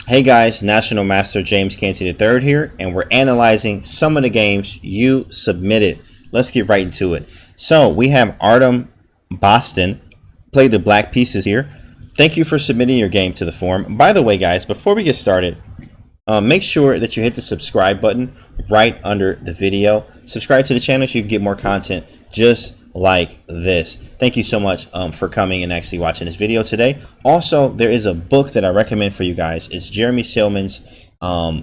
Hey guys, National Master James Canty III here, and we're analyzing some of the games you submitted. Let's get right into it. So we have Artem Boston played the black pieces here. Thank you for submitting your game to the forum. By the way, guys, before we get started, make sure that you hit the subscribe button right under the video. Subscribe to the channel so you can get more content just like this. Thank you so much for coming and actually watching this video today. Also, there is a book that I recommend for you guys. It's Jeremy Seelman's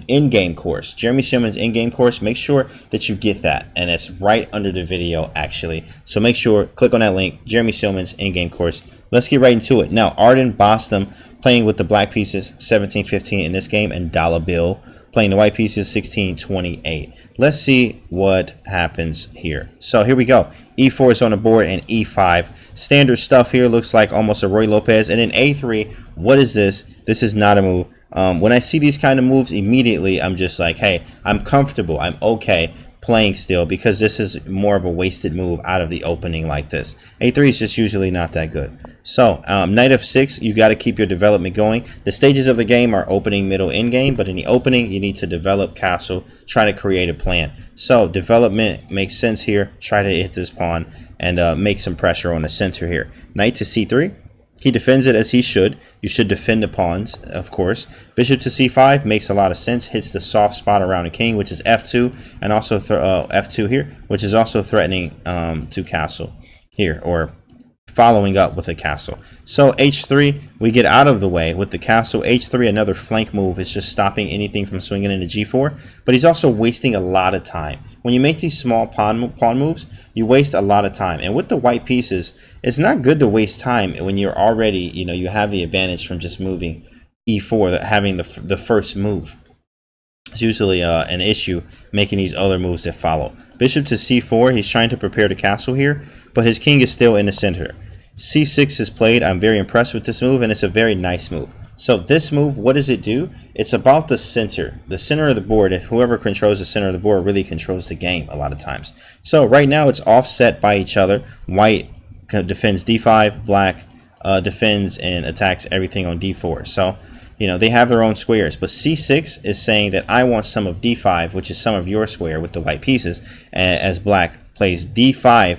in-game course. Jeremy Seelman's in-game course. Make sure that you get that, and it's right under the video actually. So make sure, click on that link, Jeremy Seelman's in-game course. Let's get right into it. Now, Arden Boston playing with the black pieces 17-15 in this game, and Dollar Bill playing the white pieces 16-28. Let's see what happens here. So here we go. E4 is on the board and E5. Standard stuff here. Looks like almost a Roy Lopez. And then A3. What is this? This is not a move. When I see these kind of moves, immediately I'm just like, hey, I'm comfortable. I'm okay playing still, because this is more of a wasted move out of the opening like this. A3 is just usually not that good. So knight f6, you got to keep your development going. The stages of the game are opening, middle, end game, but in the opening you need to develop castle, try to create a plan. So development makes sense here. Try to hit this pawn and make some pressure on the center here. Knight to c3. He defends it as he should. You should defend the pawns, of course. Bishop to c5 makes a lot of sense. Hits the soft spot around the king, which is f2, and also f2 here, which is also threatening to castle here, or following up with a castle. So h3, we get out of the way with the castle. H3, another flank move. It's just stopping anything from swinging into g4, but he's also wasting a lot of time. When you make these small pawn moves, you waste a lot of time. And with the white pieces, it's not good to waste time when you're already, you have the advantage from just moving e4, having the first move. It's usually an issue making these other moves that follow. Bishop to c4, he's trying to prepare the castle here, but his king is still in the center. c6 is played. I'm very impressed with this move, and it's a very nice move. So this move, what does it do? It's about the center of the board. If whoever controls the center of the board really controls the game a lot of times. So right now it's offset by each other. White defends d5, black defends and attacks everything on d4. So they have their own squares, but c6 is saying that I want some of d5, which is some of your square with the white pieces, as black plays d5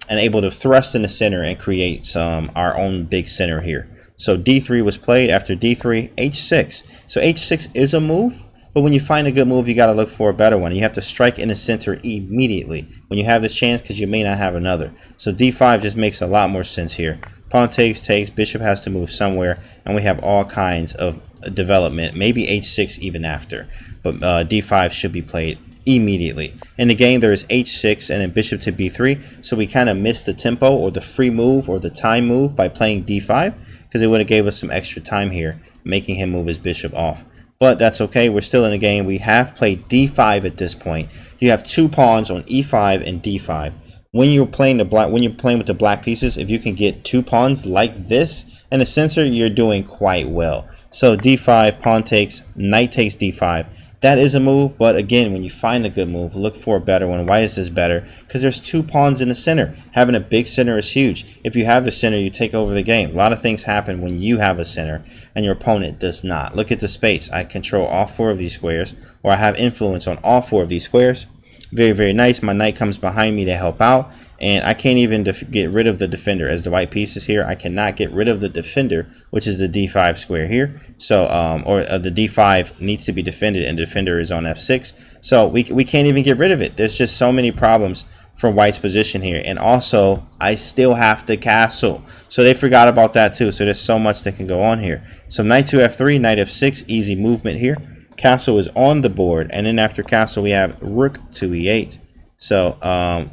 and able to thrust in the center and create our own big center here. So d3 was played. After d3, h6. So h6 is a move, but when you find a good move, you got to look for a better one. You have to strike in the center immediately when you have this chance, because you may not have another. So d5 just makes a lot more sense here. Pawn takes, bishop has to move somewhere, and we have all kinds of development, maybe h6 even after, but d5 should be played immediately. In the game, there is h6 and then bishop to b3, so we kind of missed the tempo or the free move or the time move by playing d5, because it would have gave us some extra time here, making him move his bishop off. But that's okay, we're still in the game. We have played d5 at this point. You have two pawns on e5 and d5. When you're playing with the black pieces, if you can get two pawns like this in the center, you're doing quite well. So d5, pawn takes, knight takes d5. That is a move, but again, when you find a good move, look for a better one. Why is this better? Because there's two pawns in the center. Having a big center is huge. If you have the center, you take over the game. A lot of things happen when you have a center and your opponent does not. Look at the space. I control all four of these squares, or I have influence on all four of these squares. Very, very nice. My knight comes behind me to help out, and I can't even get rid of the defender as the white piece is here. I cannot get rid of the defender, which is the d5 square here. So the d5 needs to be defended, and defender is on f6. So we can't even get rid of it. There's just so many problems for white's position here. And also, I still have to castle, so they forgot about that too. So there's so much that can go on here. So knight to f3, knight f6, easy movement here. Castle is on the board, and then after castle we have rook to e8. So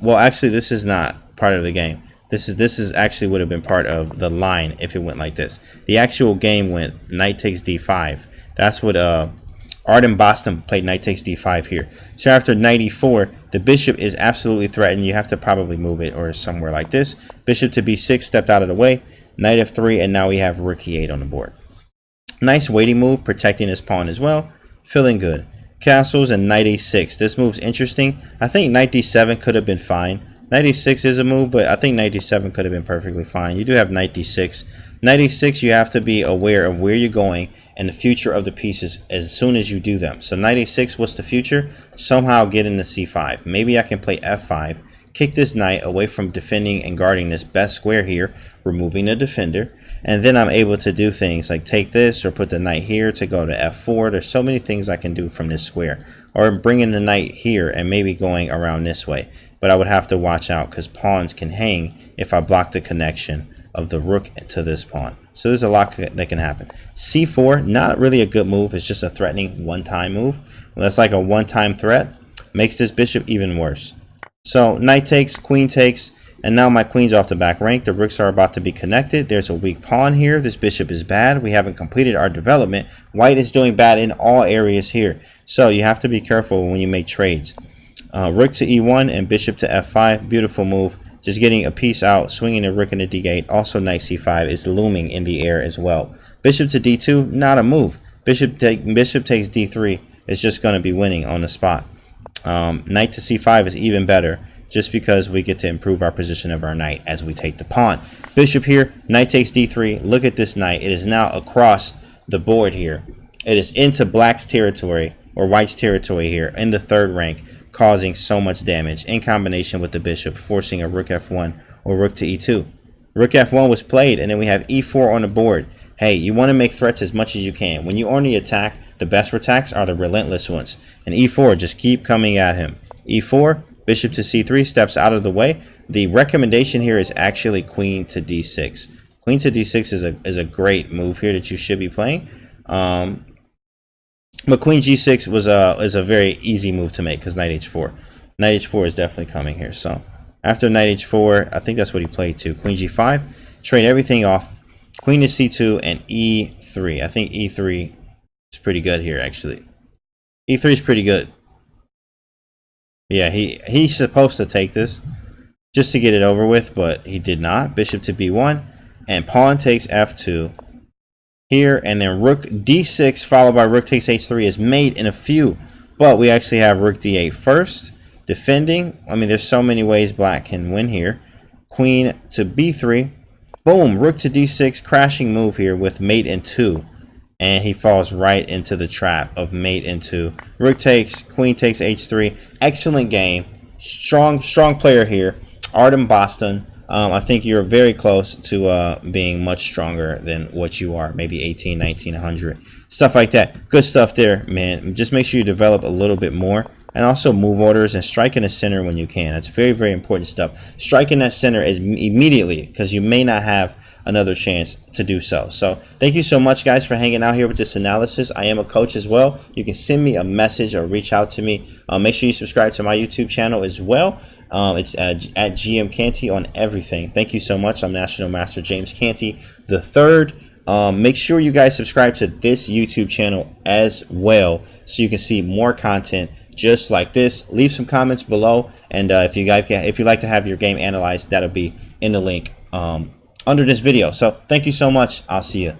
well, actually this is not part of the game. This is actually would have been part of the line if it went like this. The actual game went knight takes d5. That's what Arden Boston played, knight takes d5 here. So after knight e4, the bishop is absolutely threatened. You have to probably move it or somewhere like this. Bishop to b6 stepped out of the way. Knight f3, and now we have rook e8 on the board. Nice waiting move, protecting his pawn as well. Feeling good. Castles and knight e6. This move's interesting. I think knight d7 could have been fine. Knight e6 is a move, but I think knight d7 could have been perfectly fine. You do have knight d6. Knight e6, you have to be aware of where you're going and the future of the pieces as soon as you do them. So knight a6, what's the future? Somehow get into c5. Maybe I can play f5, kick this knight away from defending and guarding this best square here, removing the defender, and then I'm able to do things like take this or put the knight here to go to f4. There's so many things I can do from this square, or bringing the knight here and maybe going around this way. But I would have to watch out because pawns can hang if I block the connection of the rook to this pawn. So there's a lot that can happen. c4, not really a good move. It's just a threatening one-time move. That's like a one-time threat. Makes this bishop even worse. So knight takes, queen takes, and now my queen's off the back rank. The rooks are about to be connected. There's a weak pawn here. This bishop is bad. We haven't completed our development. White is doing bad in all areas here. So you have to be careful when you make trades. Rook to e1 and bishop to f5. Beautiful move. Just getting a piece out, swinging the rook into d8. Also knight c5 is looming in the air as well. Bishop to d2, not a move. Bishop takes d3 is just going to be winning on the spot. Knight to c5 is even better, just because we get to improve our position of our knight as we take the pawn. Bishop here, knight takes d3. Look at this knight. It is now across the board here. It is into black's territory, or white's territory here, in the third rank, causing so much damage in combination with the bishop, forcing a rook f1 or rook to e2. Rook f1 was played, and then we have e4 on the board. Hey, you want to make threats as much as you can. When you only attack, the best attacks are the relentless ones. And e4, just keep coming at him. e4, bishop to c3, steps out of the way. The recommendation here is actually queen to d6. Queen to d6 is a great move here that you should be playing. But queen g6 is a very easy move to make because knight h4. Knight h4 is definitely coming here. So after knight h4, I think that's what he played too. Queen g5, trade everything off. Queen to c2 and e3. I think e3 is pretty good here actually. e3 is pretty good. Yeah, he's supposed to take this just to get it over with, but he did not. Bishop to b1 and pawn takes f2. Here, and then rook d6 followed by rook takes h3 is mate in a few, but we actually have rook d8 first, defending. I mean, there's so many ways black can win here. Queen to b3, boom, rook to d6, crashing move here with mate in 2, and he falls right into the trap of mate in 2. Rook takes, queen takes h3. Excellent game, strong player here, Artem Boston. I think you're very close to being much stronger than what you are, maybe 18, 19, 100. Stuff like that. Good stuff there, man. Just make sure you develop a little bit more. And also move orders and strike in the center when you can. That's very, very important stuff. Strike in that center is immediately, because you may not have another chance to do so. So thank you so much, guys, for hanging out here with this analysis. I am a coach as well. You can send me a message or reach out to me. Make sure you subscribe to my YouTube channel as well. It's at GM Canty on everything. Thank you so much. I'm National Master James Canty III. Make sure you guys subscribe to this YouTube channel as well so you can see more content just like this. Leave some comments below, and if you'd like to have your game analyzed, that'll be in the link under this video. So thank you so much. I'll see you